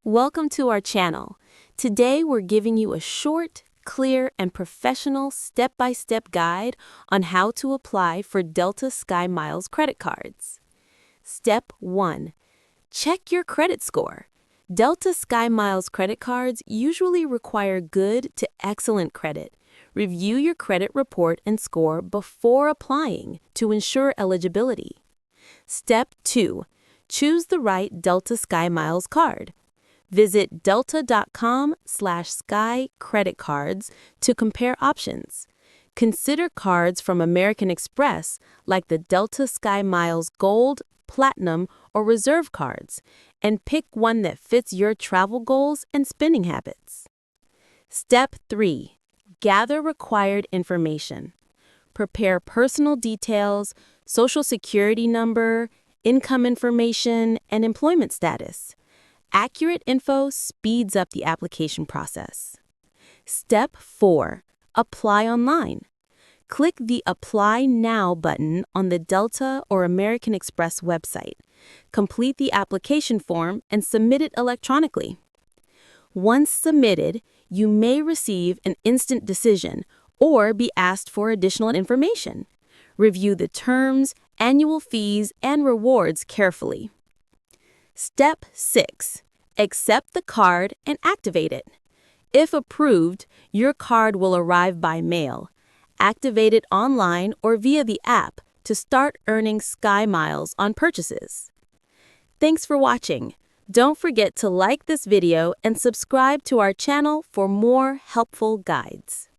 Welcome to our channel. Today we're giving you a short, clear, and professional step-by-step guide on how to apply for Delta SkyMiles credit cards. Step 1. Check your credit score. Delta SkyMiles credit cards usually require good to excellent credit. Review your credit report and score before applying to ensure eligibility. Step 2. Choose the right Delta SkyMiles card. Visit delta.com/sky credit cards to compare options. Consider cards from American Express like the Delta SkyMiles Gold, Platinum, or Reserve cards, and pick one that fits your travel goals and spending habits. Step 3. Gather required information. Prepare personal details, social security number, income information, and employment status. Accurate info speeds up the application process. Step 4. Apply online. Click the Apply Now button on the Delta or American Express website. Complete the application form and submit it electronically. Once submitted, you may receive an instant decision or be asked for additional information. Review the terms, annual fees, and rewards carefully. Step 6. Accept the card and activate it. If approved, your card will arrive by mail. Activate it online or via the app to start earning SkyMiles on purchases. Thanks for watching. Don't forget to like this video and subscribe to our channel for more helpful guides.